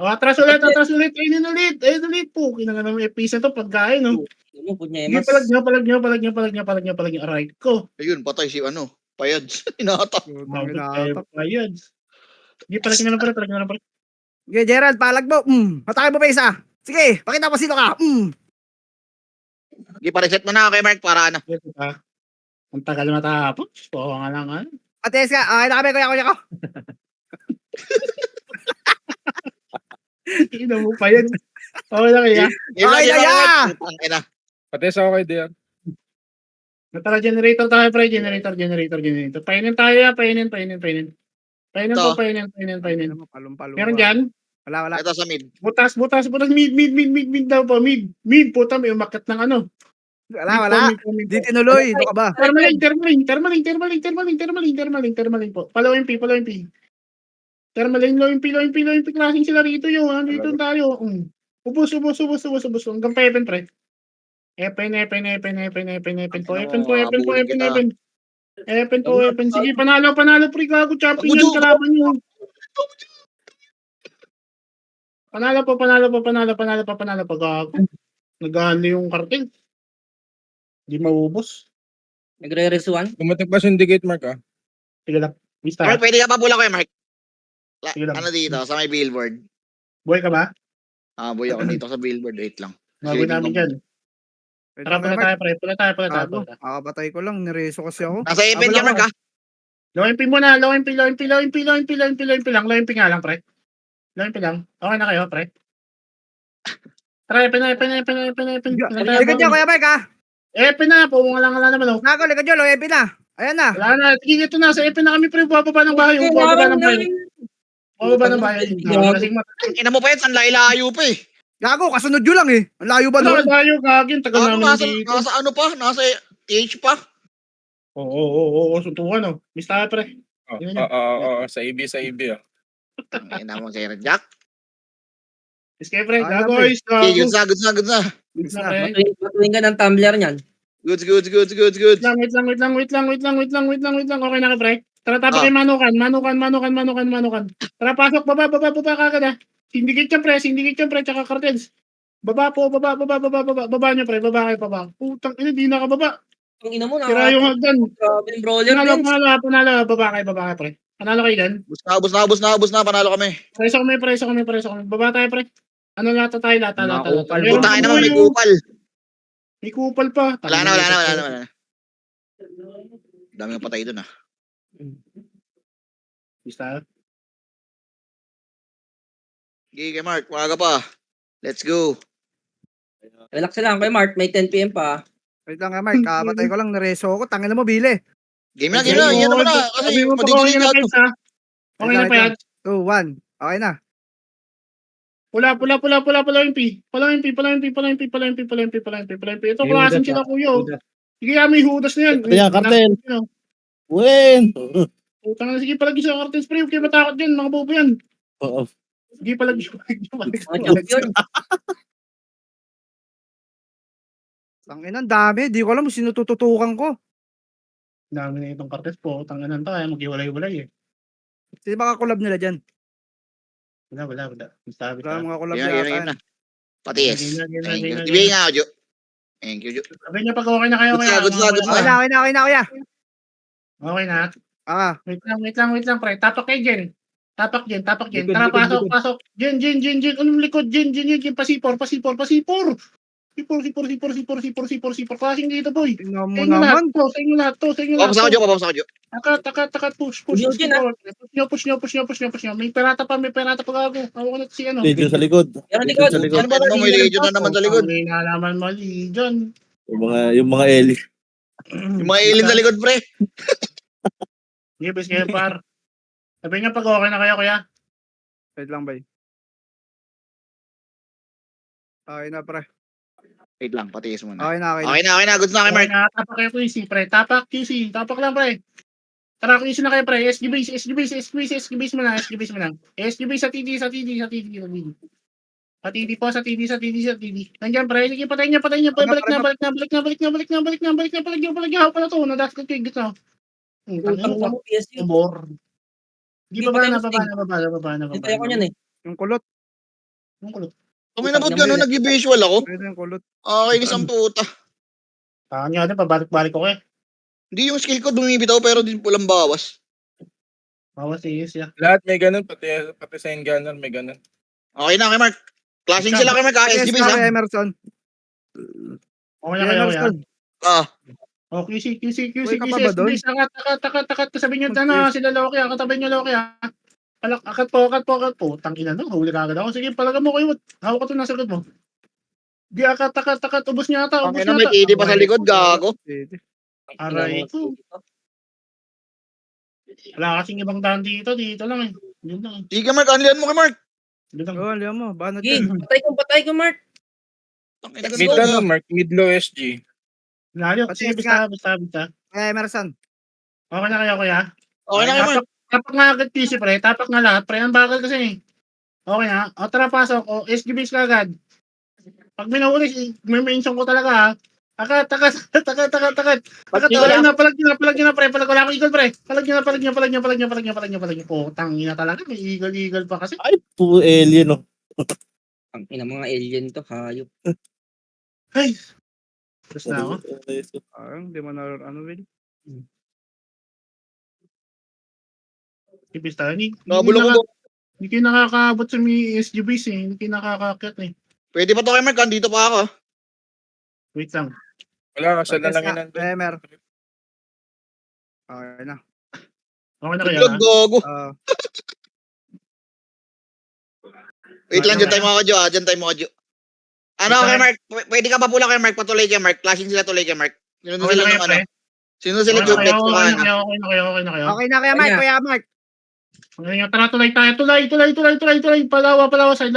O, atras ulit. Enin ulit. Pukin na nga naman episa to, pagkain, no? Ano po niya, Sige, mas. palag nyo. Aray ko. Ayun, patay si Payads. Inatak. Ayun. Sige, palag nyo na, pre. Sige, Gerald, palag mo. Matake mo pa isa. Sige, pakita mo sino ka. Sige, pa-reset mo na ako kay Mark para ano. Ito pa. Ang tagal matapos. Oo nga lang, ano? Ates ka. Okay na kami, kuya ko. Ina mo pa yan. Okay na kaya. Ay, daya! Ina. Pates ako kay Dian. Natara generator tayo, pre. Generator. Painin tayo, painin. Painin Ito. po, painin. Palong-palong. Meron dyan? Wala. Ito sa mid. Butas. Mid daw po. Mid. Puta, may umakyat ng ano. Wala. Mid. Di tinuloy. Ano ka ba? Termaling po. Palawin P. Termaling, lawin P. Klaseng sila rito yun. Nandito tayo. Ubus. Hanggang pa Epen, pre. Epen po. Sige, panalo, pre. Gago, champion yan, kalaban nyo. Panalo po. Gago. Nagano yung kartel. Hindi maubos. Nagre-resuan. Dumating pa syndicate, Mark, ah. Sige lang. Mista. Mark, pwede ka pa pula kay Mark. Sige lang. Ano dito, sa may billboard. Buhay ka ba? Boy ako dito sa billboard. Wait lang. Bago namin dyan. Tara, pula tayo, pre. Pula tayo. Kakapatay ko lang. Nireso kasi ako. Nasa event ka, Mark, ha? Lawin P muna. Lawin P lang. Lawin P nga lang, pre. Lawin P lang. Okay na kayo, pre. Tara, Epen. Likod niyo, Kuya Mike, ha? Epen na po. Wala naman, oh. Nako, likod niyo. Loepi na. Ayan na. Wala na. Sige, ito na. Sa Epen na kami, pre. Bababa ng bahay. Ina mo pa yan, ang layo pa eh. Gago, kasunod nyo lang eh. Ang layo ba Wala doon? tayo, gagin. Tagal namin dito. Nasa ano pa? Nasa TH pa? Oo. Suntukan, oh. Mista, pre. Oo. Sa AB, ah. Ina mo si Jack. Iskay, pre. Ay, Gago, pre. is. Gago. Goods na. Goods na, pre. Matuwing ka ng tumbler niyan. Goods. Wait lang. Okay na ka, pre. Tara, tapos kay Manukan. Tara, pasok. Baba kagad, ha. Syndicate yan, pre. Tsaka cartels. Baba po. Baba nyo, pre. Baba kayo. Putang ina, di nakababa. Ang ina mo na. Tira yung hagdan. Grabe yung brawler din. Panalo. Baba kayo, pre. Panalo kayo dyan. Ubus na. Panalo kami. Preso kami. Baba tayo, pre. Ano lata tayo? Lata. Meron Puta pa naman, may buhay, oh. kupal. May kupal pa. Wala na. Dami yung patay dun, ah. Bista. Okay, kay Mark. Maaga pa. Let's go. Relax lang kay Mark. May 10 PM pa. Wait lang, Kuya Mike. Kakapatay ko lang. Nireso ako. Tangin mo, Bili. Game na. Yan naman na. Kasi Sabi mo pa, okay madidilig na ka. pa, ha? Okay na pa yan. 2, 1. Okay na. Pula yung P. Ito, klasin sila, kuya. Sige, may hudas na yan. Kaya, cartel. Win! Putang na, sige, palagi sa cartel spray. Huwag kayo matakot dyan, mga bobo yan. Oo. Sige, palagi. Mga champion. Tangin ang dami. Di ko alam kung sino tututukan ko. Dami na itong cartel po. Tanganan tayo, mag-iwalay-walay eh. Sino ba kakulab nila dyan? Wala. Sabi Wala ka. mga kulab Game na na. yata. Pati yes. Game na. Thank you. Ibigay nga ako, Jo. Thank you, Jo. Sabi niya pag okay na kayo. Good na. Okay na, kuya. Okay na. Ah, Wait lang, pre. Tapak kayo dyan. Tapak Jen. Likod, Tara, likod, pasok. Jen. Anong likod? Jen. Pasipor. Sipor. Klaseng dito, boy. Tingnan Sa mo inyo lahat naman. to. Sa inyo lahat Papabos ako, to. Jo. Papabos ako, Jo. Takat. Push. Yun, Jen, ah. Push nyo. May perata pa gago. Hawak ko na si ano. Legion sa likod. Meron Legion likod. sa likod. Ano ba Ted mo, may Legion na naman sa likod. May nalaman mali. Jen. Yung mga Eli. Yung mga alien sa likod, pre. Gibis kayo, par. Sabi niya pag okay na kayo, kuya. Wait lang, bay. Okay na, pre. Wait lang, patiis muna. Okay na. Okay na. Goods na kay Mark. Tapak kayo, QC, pre. Tapak, QC. Tapak lang, pre. Tara, QC na kayo, pre. SG base mo na. SG base sa TD. Sa TD. Nandiyan, pre. Sige, patayin niya. Balik na. Hawak na to. Nadas ka kayo, gito. Putang ina mo, PSG. Bor. Di Hindi ba pa tayo na Hintay ako niyan eh. Yung kulot. Ang kulot. Tuminabot ka no, nag-visual ako. Pwede yung kulot. Okay, isang puta. Kanya din, pabalik-balik ko eh. Hindi yung skill ko bumibitaw pero din pulang bawas. Bawas is ya. Lahat may ganun, pati sa gunner may ganun. Okay na kay Mark. Klaseng sila kay Mark. Yes, SGB na siya. kay Emerson. Okay na kayo, kuya. Emerson. Oh, QC. Uy, ka pa ba doon? Takat. Sabi nyo, sila Loki, katabi nyo Loki, Akat po. Tangina no, huli ka agad ako. Sige, palaga mo kayo. Hawak ko to nasa likod mo. Di akat. Ubus niya ata. Okay na, may KD pa sa likod, gago. Pwede. Aray ko. Wala kasing ibang daan dito lang eh. Yun lang. Sige Mark, anlian mo kay Mark. Yun lang. Oh, liyan mo. Banat Gig, din. patay ko, Mark. Tangina, Mid ganun. ano, Mark, mid low SG. Layo. Pati Sige, nga. basta. Kay Emerson. Okay na kayo, kuya. Okay na kay Mark. Tapak nga agad PC, pre. Tapak nga lahat, pre. Ang bakal kasi. Okay na. O, tara, pasok. O, SG base ka agad. Pag minaulis, may mention ko talaga, ha. Takat. Palag nyo na, pre. Palag wala akong eagle, pre. Palag nyo. Putang ina talaga. May eagle pa kasi. Ay, po alien, no. Ang ina mga alien to, hayop. Ay. Tapos na ako. Parang, di mo na, Will? Ibis tayo. Nabulong ko. Hindi kayo nakakaabot sa may SG base, eh. Hindi kayo nakakakit, eh. Pwede pa to kay Mark, andito pa ako. Wait lang. Wala, kasi na lang Pati yun. nga, Emer. Okay na. Okay na kayo, Tulog, ha? gogo. Ah, Wait lang, dyan tayo mga kadyo, Dyan tayo mga kadyo. Ano Ito, kay Mark? Pwede ka pa pula kay Mark, patuloy kay Mark. Klaseng sila tuloy kay Mark. Sino Okay sila na kayo, ng ano? pre. Sino sila Okay duplex na sa ano? kayo. okay na kaya, Mark. Kanya. Kuya Mark. Okay na, tara, tulay tayo. Tulay. Palawa, side,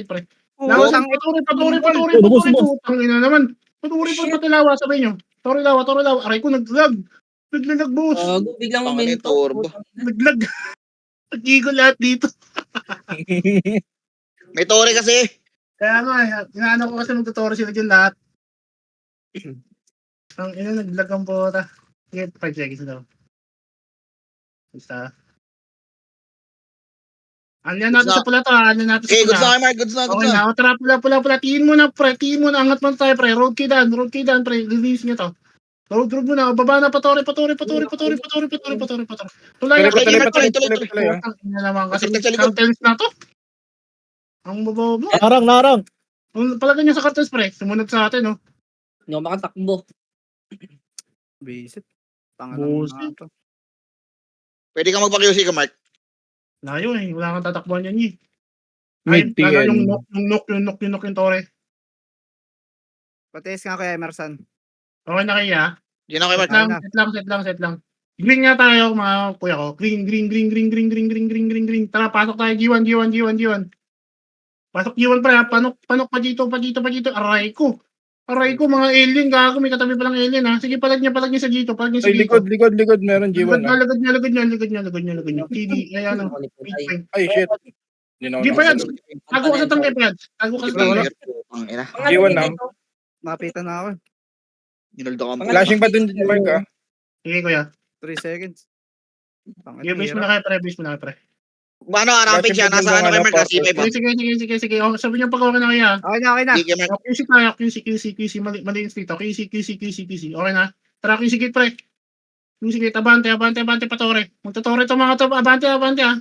pre. Lawa, Putang paturi. Putang ina naman. Paturi, patilawa, sabi nyo. Tori lawa. Aray ko, naglag. Naglag, boss. Biglang Ang uminto. turbo. Naglag. Nag-eagle lahat dito. May tore kasi. Kaya nga, inaano ko kasi magtuturo sila dyan lahat. Ang ina, naglag ang puta. Sige, 5 seconds daw. Basta. Alyan natin sa pula to, alyan natin sa Okay, goods pula. na kay Mark, goods Okay na. na, o tara, pula. Tiin mo na, pre. Angat mo na tayo, pre. Road key down, pre. Release nyo to. Road mo na. Baba na, patore. Tulay Tuloy. Putang ina naman kasi Protect sa likod. cartels na to. Ang babaw mo. Narang. Palagay niya sa cartels, pre. Sumunod sa atin, no? Hindi ako makatakbo. Visit. Bullshit. Tangan to. Pwede ka magpa-QC ka, Mark. Layo eh. Wala kang tatakbuhan yan eh. Mid Lalo TL. yung knock yung tore. Patis nga kay Emerson. Okay na kaya. Diyan na kay Mark. Set lang. Green nga tayo mga kuya ko. Green. Tara, pasok tayo. G1. Pasok G1 pre ha. Panok pa dito. Aray ko, mga alien. Gago, may katabi palang alien ha. Sige, palag niya sa G2. Ay, likod, meron G1. Lagad niya. TD, ay ano. Ay, shit. Hindi na ako Di pa yan. nakasunod. Tago ka sa tangke, Brad. Tago ka sa tangke. Ang ina. G1 na. Napitan na ako. Ginuldo ka. Flashing pa dun, Mark, ah. Sige, kuya. 3 seconds. Sige, base mo na kayo, pre. Ano, rampage siya. Nasa ano kay Mark, kasi may pa. Sige. Oh, sabi niyo pag okay na kaya. Okay na. Sige, Mark. QC tayo, QC. Malinis dito. QC. Okay na. Tara, QC gate, pre. Sige, abante, patore. Magtotore to mga to. Abante, ah.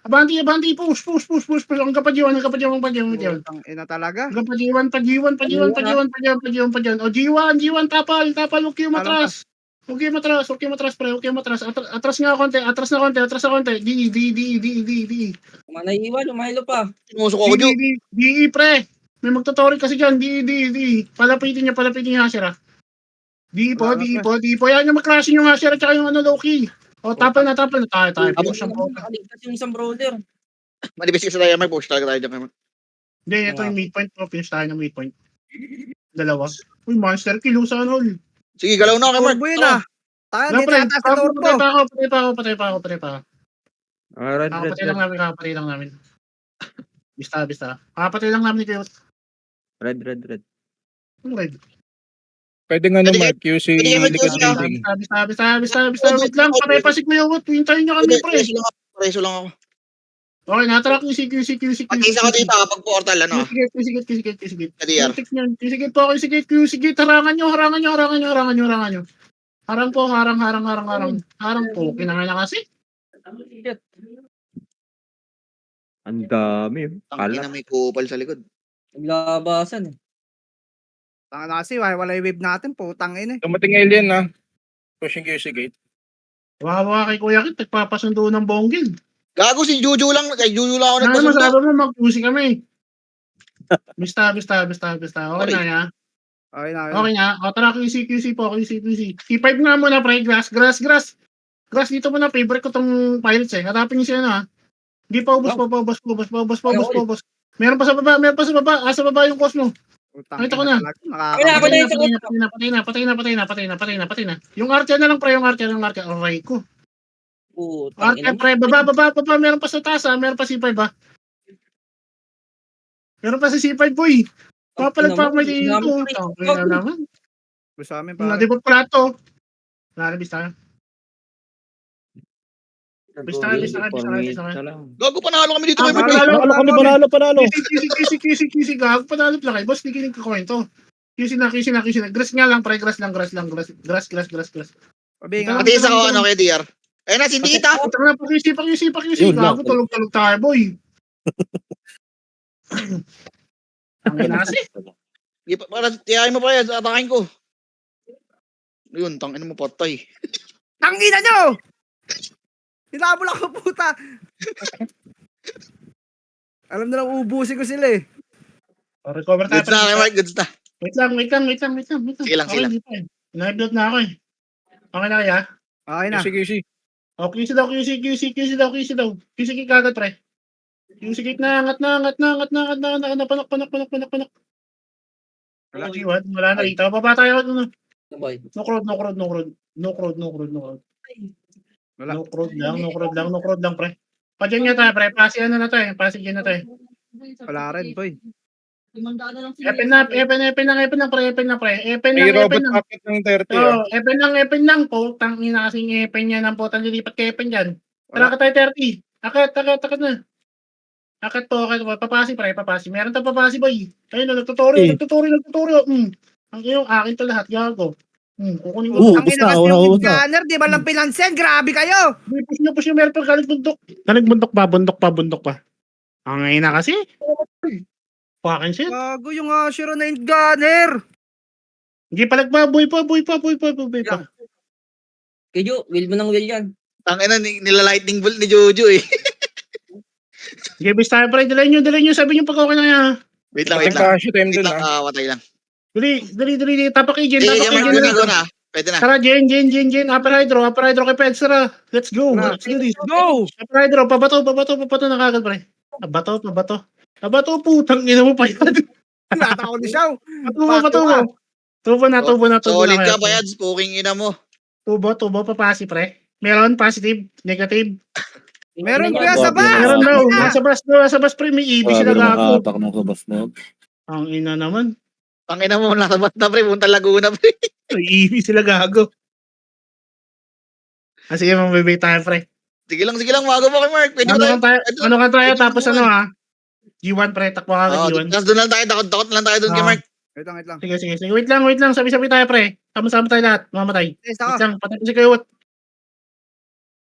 Abante, push. Ang kapadyawan. Putang ina talaga. Hanggang pajiwan. O, G1, tapal. Huwag kayo matras. Huwag kayo matras, pre. Atras nga konti. Atras na konti. DE. Manaiwan, umahilo pa. Sinusok ako, Ju. DE, pre. May magtotore kasi dyan. DE. Palapitin niya Hasher, ah. DE po. Yan yung makrashing yung Hasher at saka yung Loki. O, tapal na. Tayo. Push ang po. Nakaligtas yung isang brawler. Manibis ka sa tayo, Mark. Push talaga tayo dyan, Mark. Hindi, ito yung midpoint. Finish tayo ng midpoint. Dalawa. Uy, monster kill. Saan all? Sige, galaw na kay Mark. Turbo yun ah. Tayo, dito yata sa turbo. Patay pa ako. Red. Kakapatay lang namin. Bista. Kakapatay lang namin ni Kayot. Red. Ano red? Pwede nga naman, QC Pwede nga likod QC, building. Bista. Wait lang, patay pa si Kayot. Hintayin niyo kami, pre. Preso lang ako. Okay, natara QC. Pag-isa ko dito, kapag portal, ano? QC. Kadiyar. QC po, harangan nyo. Harang po. Harang po. Kinangala kasi. Ang dami. Tangin na may kupal sa likod. Naglabasan eh. Tanga kasi, wala yung wave natin. Putang ina. Dumating alien na. Pushing QC gate. Wawa kay Kuya Kit, nagpapasundo ng bonggil. Gago si Juju lang. Kay Juju lang ako Ano nagpasundo. masabi mo, mag-QC kami. Bista. Okay na ya. Okay na. O tara, QC po. T5 nga muna, pre. Grass. Dito muna, favorite ko tong pirates eh. Hatapin niyo siya na ha. Hindi pa ubos. Meron pa sa baba. Sa baba yung Cosmo. Putang Nakita ko ina na. talaga. Patay na. Yung archer na lang, pre. Yung archer. Aray ko. Putang Archer, ina. pre. Baba. Meron pa sa taas ha. Meron pa C5 ha. Meron pa si C5, boy. Papalag pa ako may dito. Tangina naman. Gusto amin pa. Nadibot pala to. Narabis tayo. Bista. Gago, panalo kami dito kay Ah, Mark. Panalo. QC, gago. Panalo pala kayo. Boss, di kinig ko kwento. QC na. Grass nga lang, pre. Grass. Grass. Pabinga. Pati isa ko, ano, kay DR. Ayun na, sindi kita. Puta na, pa-QC. Yun Gago, lang. tulog tayo, boy. Ang ina kasi. Para tiyahin mo pa yan, atakin ko. Yun, tangin mo patay. Tangina nyo! Hinabol ako, puta! Alam na lang, ubusin ko sila eh. Recover tayo. Goods na kay Mark, goods na. Wait lang. Sige lang. Hindi pa eh. Inablot na ako eh. Okay na kaya? Okay na. QC. O, QC daw. QC kagad, pre. QC na, angat na. Panak. Wala na rito. Baba tayo. Sabay. No crowd. Wala. No crowd lang, pre. Padyan nga tayo, pre. Pasig na tayo. Pasig na tayo. Wala rin, boy. Epen na, pre. May robot packet ng 30. Oh, epen lang po. Tangin na kasing epen yan. Ang potang lilipat kay epen dyan. Tara ka tayo 30. Akit na. Akit po. Papasi, pre. Meron tayong papasi, boy. Ayun, nagtutorial. Ang iyong akin to lahat. Gago. Kukunin ko. Ang ina kasi yung scanner, di ba lang pinansin? Grabe kayo! Push nyo, meron pa galing bundok. Bundok pa. Ang ina kasi. Fucking shit. Gago yung Ashiro na yung gunner! Hindi palagpa, boy pa. Kayo, will mo ng will yan. Tangin na, nila-lightning bolt ni Juju eh. Sige, bis tayo, pre. Dalayin nyo. Sabi nyo pag okay na yan. Wait lang. Kasi time dun ah. Watay lang. Dali. Tapak Jen. Pwede na. Tara, Jen. Upper hydro kay Peds. Tara, let's go. Let's do this. Go! Upper hydro, pabato na kagad, pre. Pabato, putang ina mo pa yan. Nata ko ni Shaw. Pato mo. Tubo na. Solid kayo. ka, Bayads. Puking ina mo. Tubo, papasi, pre. Meron, positive, negative. Meron kuya Meron sa bus! Meron daw. Nasa bus, pre. May EV sila gago. Nakatak ng kabas na. Ang ina naman. Tangin na mo, nakabat na pre. Punta Laguna pre. May EV sila gago. Sige, mabibay tayo, pre. Sige lang. Mago mo kay Mark. Pwede Ano ba tayo? kan tayo, tapos ano ha? G1, pre. Takbo ka G1. Tapos doon lang tayo. Takot lang tayo doon kay Mark. Wait lang. Sige. Wait lang. Sabi-sabi tayo, pre. Sama-sama tayo lahat. Mamatay. Yes, Wait ako. lang. Patay ko si Kayot.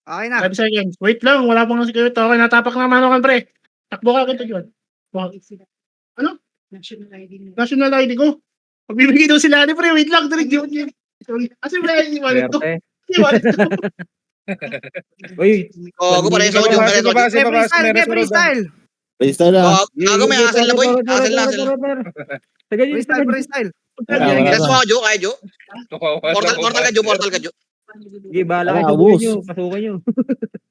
Okay na. 5 seconds. Wait lang, wala pang si Kuya. Okay, natapak na mano kan pre. Takbo ka kita yun. Ano? National ID ko. Pagbibigay daw sila ni pre, wait lang, direct yun. Sorry. Kasi wala yung wallet ko. Swerte. Yung wallet ko. Uy, Gago pare sa audio, pare sa audio. Okay, freestyle, okay, freestyle. Freestyle na. Gago may asal na boy. Asal na, asal na. Tagal yun, Freestyle, tagal. freestyle. Wala Gas pa. mo Jo, kaya Jo. Portal ka Jo, portal ka Jo. Sige, bahala Ah, kayo. abos. Pasukan nyo.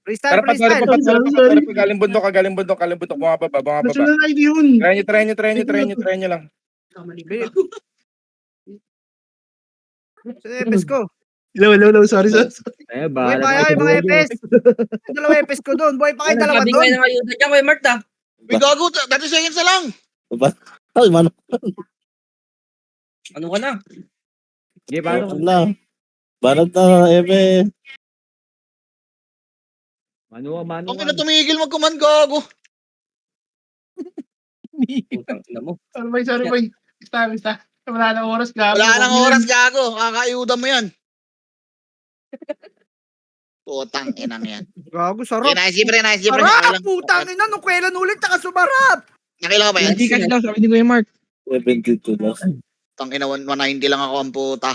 Freestyle, Tara pa, freestyle. galing bundok, bumababa. National ID yun. Try nyo lang. Sa EPS ko. Hello, sorry. Eh, Buhay bahala pa kayo, mga EPS. Yung dalawa EPS ko doon. Buhay pa kayo dalawa Sabi ko doon. ng ayuda dyan, Kuya Mark ah. Uy, gago, 30 seconds na lang. Ay, mano. Ano ka na? Sige, paano? Wala. Banat na, Epe. Mano Ang ina tumigil mag-command gago. Putang ina mo. Sorry, boy. Basta. Wala na oras, gago. Wala nang oras gago. Kakayuda mo yan. Putang inang yan. Gago, Okay, sarap. nice pre, nice pre. Sarap, putang ina. Nung kailan ulit, tsaka sumarap. Nakailan ka ba yan? Hindi kasi daw, Sabi ni Kuya Mark. 72 lang. Tang ina 190 lang ako ang puta.